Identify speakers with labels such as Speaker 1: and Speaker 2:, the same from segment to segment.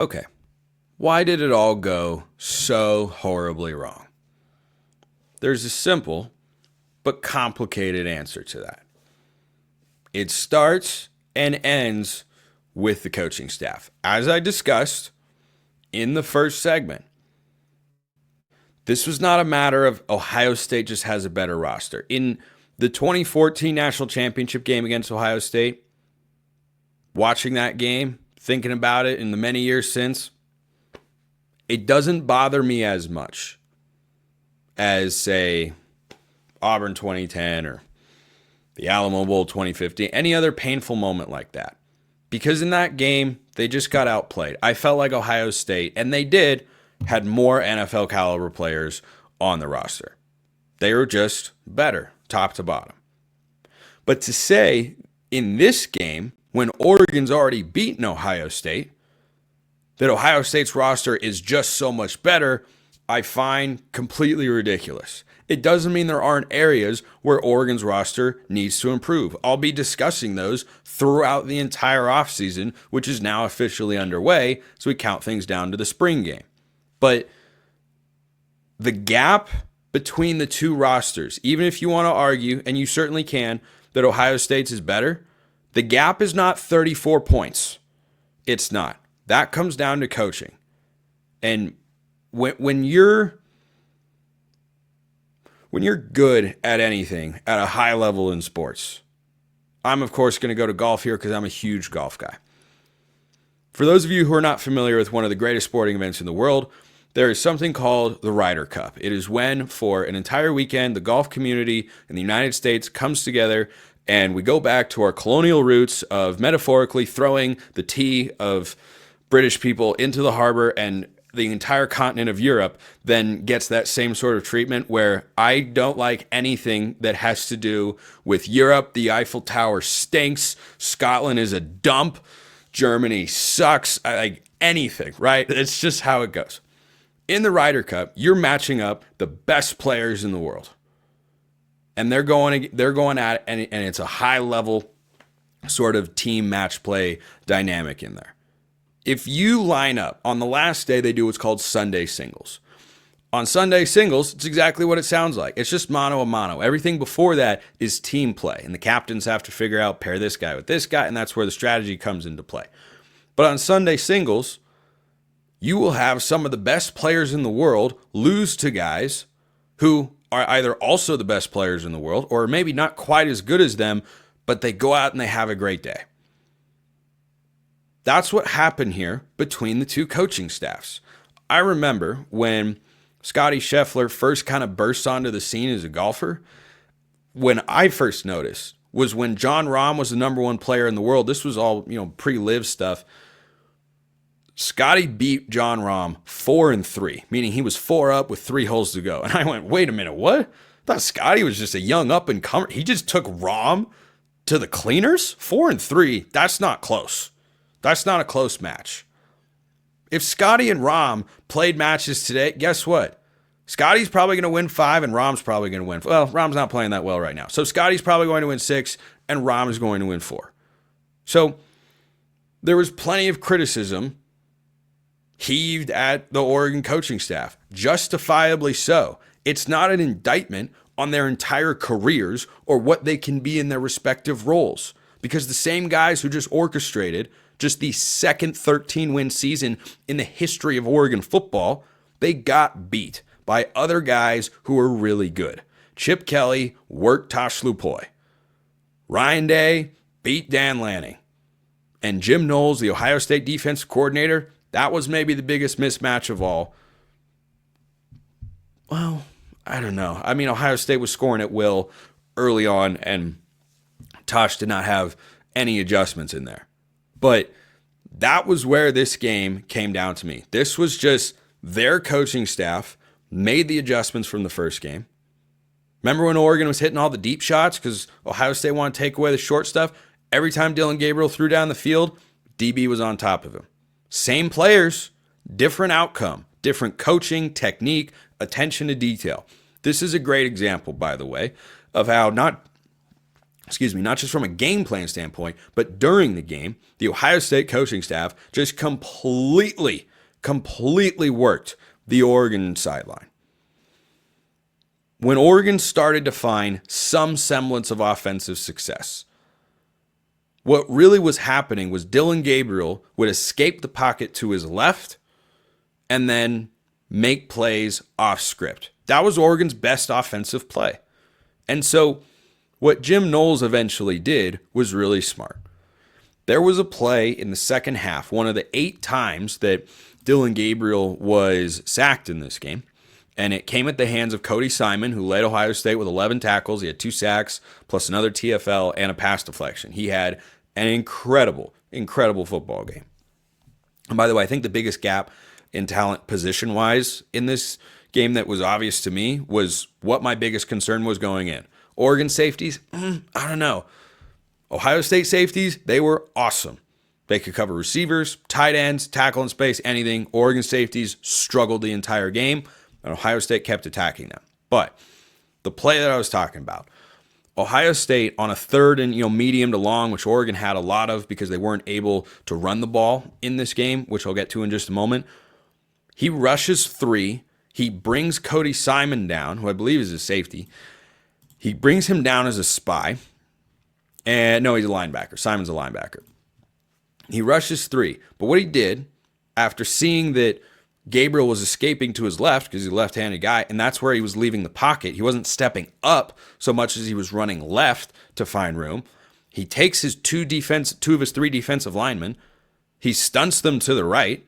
Speaker 1: Okay, why did it all go so horribly wrong? There's a simple but complicated answer to that. It starts and ends with the coaching staff. As I discussed in the first segment, this was not a matter of Ohio State just has a better roster. In the 2014 national championship game against Ohio State, watching that game, thinking about it in the many years since, it doesn't bother me as much as, say, Auburn 2010 or the Alamo Bowl 2015, any other painful moment like that. Because in that game, they just got outplayed. I felt like Ohio State, and they did, had more NFL caliber players on the roster. They were just better, top to bottom. But to say in this game, when Oregon's already beaten Ohio State, that Ohio State's roster is just so much better, I find completely ridiculous. It doesn't mean there aren't areas where Oregon's roster needs to improve. I'll be discussing those throughout the entire offseason, which is now officially underway, so we count things down to the spring game. But the gap between the two rosters, even if you want to argue, and you certainly can, that Ohio State's is better, the gap is not 34 points. It's not. That comes down to coaching. And when you're good at anything at a high level in sports, I'm of course going to go to golf here because I'm a huge golf guy. For those of you who are not familiar with one of the greatest sporting events in the world, there is something called the Ryder Cup. It is when, for an entire weekend, the golf community in the United States comes together and we go back to our colonial roots of metaphorically throwing the tea of British people into the harbor, and the entire continent of Europe then gets that same sort of treatment where I don't like anything that has to do with Europe. The Eiffel Tower stinks. Scotland is a dump. Germany sucks. I like anything, right? It's just how it goes. In the Ryder Cup, you're matching up the best players in the world. And they're going at it, and it's a high level sort of team match play dynamic in there. If you line up on the last day, they do what's called Sunday singles. On Sunday singles, it's exactly what it sounds like. It's just mano a mano. Everything before that is team play, and the captains have to figure out, pair this guy with this guy, and that's where the strategy comes into play. But on Sunday singles, you will have some of the best players in the world lose to guys who are either also the best players in the world or maybe not quite as good as them, but they go out and they have a great day. That's what happened here between the two coaching staffs. I remember when Scotty Scheffler first kind of burst onto the scene as a golfer. When I first noticed was when Jon Rahm was the number one player in the world. This was all, pre-live stuff. Scotty beat Jon Rahm 4-3, meaning he was 4 up with 3 holes to go. And I went, wait a minute, what? I thought Scotty was just a young up-and-comer. He just took Rahm to the cleaners? 4-3, that's not close. That's not a close match. If Scotty and Rahm played matches today, guess what? Scotty's probably going to win 5 and Rahm's probably going to win. Well, Rahm's not playing that well right now. So Scotty's probably going to win 6 and Rahm is going to win 4. So there was plenty of criticism heaved at the Oregon coaching staff, justifiably so. It's not an indictment on their entire careers or what they can be in their respective roles, because the same guys who just orchestrated just the second 13-win season in the history of Oregon football, they got beat by other guys who were really good. Chip Kelly worked Tosh Lupoi. Ryan Day beat Dan Lanning. And Jim Knowles, the Ohio State defensive coordinator, that was maybe the biggest mismatch of all. Well, I don't know. I mean, Ohio State was scoring at will early on, and Tosh did not have any adjustments in there. But that was where this game came down to me. This was just their coaching staff made the adjustments from the first game. Remember when Oregon was hitting all the deep shots because Ohio State wanted to take away the short stuff? Every time Dylan Gabriel threw down the field, DB was on top of him. Same players, different outcome, different coaching, technique, attention to detail. This is a great example, by the way, of how not not just from a game plan standpoint, but during the game, the Ohio State coaching staff just completely worked the Oregon sideline. When Oregon started to find some semblance of offensive success, what really was happening was Dillon Gabriel would escape the pocket to his left and then make plays off script. That was Oregon's best offensive play. And so what Jim Knowles eventually did was really smart. There was a play in the second half, one of the 8 times that Dillon Gabriel was sacked in this game, and it came at the hands of Cody Simon, who led Ohio State with 11 tackles. He had 2 sacks, plus another TFL and a pass deflection. He had an incredible football game. And by the way, I think the biggest gap in talent position-wise in this game that was obvious to me was what my biggest concern was going in. Oregon safeties, I don't know. Ohio State safeties, they were awesome. They could cover receivers, tight ends, tackle in space, anything. Oregon safeties struggled the entire game, and Ohio State kept attacking them. But the play that I was talking about, Ohio State on a third and medium to long, which Oregon had a lot of because they weren't able to run the ball in this game, which I'll get to in just a moment. He rushes 3. He brings Cody Simon down, who I believe is a safety. He brings him down as a spy. And no, he's a linebacker. Simon's a linebacker. He rushes 3. But what he did, after seeing that Gabriel was escaping to his left, because he's a left-handed guy, and that's where he was leaving the pocket, he wasn't stepping up so much as he was running left to find room. He takes his 2 of his 3 defensive linemen, he stunts them to the right,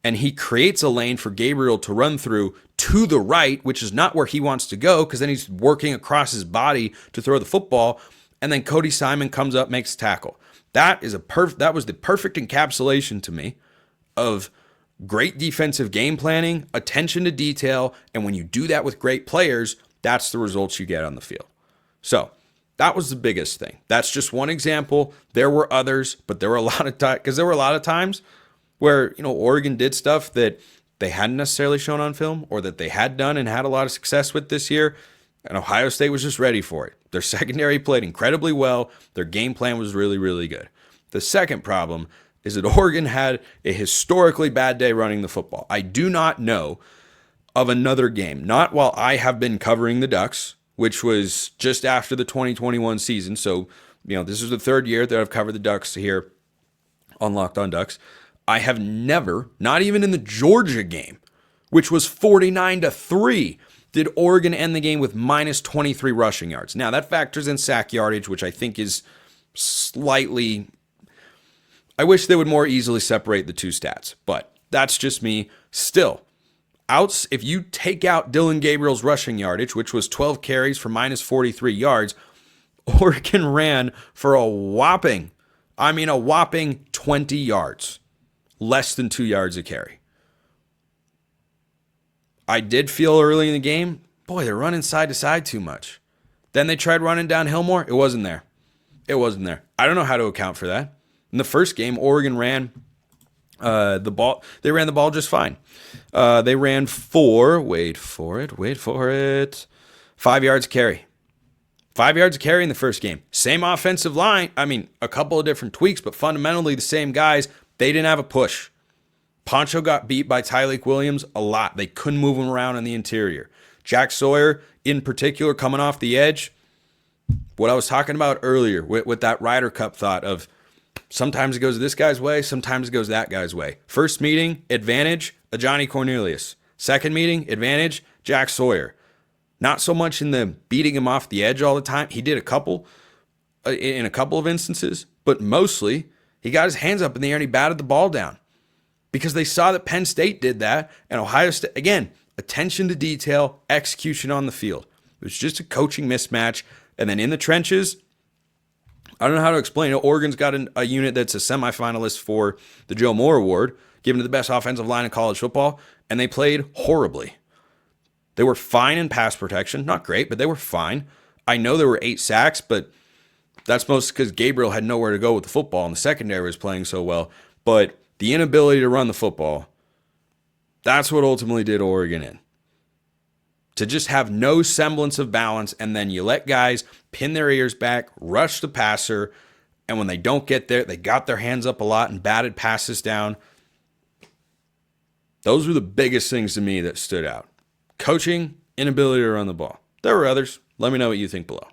Speaker 1: and he creates a lane for Gabriel to run through to the right, which is not where he wants to go, because then he's working across his body to throw the football, and then Cody Simon comes up, makes a tackle. That was the perfect encapsulation to me of great defensive game planning, attention to detail, and when you do that with great players, that's the results you get on the field. So that was the biggest thing. That's just one example. There were others, but there were a lot of times where Oregon did stuff that they hadn't necessarily shown on film or that they had done and had a lot of success with this year, and Ohio State was just ready for it. Their secondary played incredibly well. Their game plan was really, really good. The second problem is that Oregon had a historically bad day running the football. I do not know of another game, not while I have been covering the Ducks, which was just after the 2021 season. So, this is the 3rd year that I've covered the Ducks here on Locked On Ducks. I have never, not even in the Georgia game, which was 49-3, did Oregon end the game with minus 23 rushing yards. Now, that factors in sack yardage, which I think is slightly... I wish they would more easily separate the 2 stats, but that's just me. Still, if you take out Dillon Gabriel's rushing yardage, which was 12 carries for minus 43 yards, Oregon ran for a whopping 20 yards, less than 2 yards a carry. I did feel early in the game, boy, they're running side to side too much. Then they tried running downhill more. It wasn't there. I don't know how to account for that. In the first game, Oregon ran the ball. They ran the ball just fine. They ran for, wait for it, 5 yards carry. 5 yards carry in the first game. Same offensive line. A couple of different tweaks, but fundamentally the same guys. They didn't have a push. Poncho got beat by Tyleik Williams a lot. They couldn't move him around in the interior. Jack Sawyer, in particular, coming off the edge. What I was talking about earlier with that Ryder Cup thought of sometimes it goes this guy's way, sometimes it goes that guy's way. First meeting, advantage, Johnny Cornelius. Second meeting, advantage, Jack Sawyer. Not so much in the beating him off the edge all the time. He did in a couple of instances, but mostly he got his hands up in the air and he batted the ball down. Because they saw that Penn State did that, and Ohio State, again, attention to detail, execution on the field. It was just a coaching mismatch. And then in the trenches, I don't know how to explain it. Oregon's got a unit that's a semifinalist for the Joe Moore Award, given to the best offensive line in college football, and they played horribly. They were fine in pass protection. Not great, but they were fine. I know there were 8 sacks, but that's mostly because Gabriel had nowhere to go with the football, and the secondary was playing so well. But the inability to run the football, that's what ultimately did Oregon in. to just have no semblance of balance, and then you let guys pin their ears back, rush the passer, and when they don't get there, they got their hands up a lot and batted passes down. Those were the biggest things to me that stood out. Coaching, inability to run the ball. There were others. Let me know what you think below.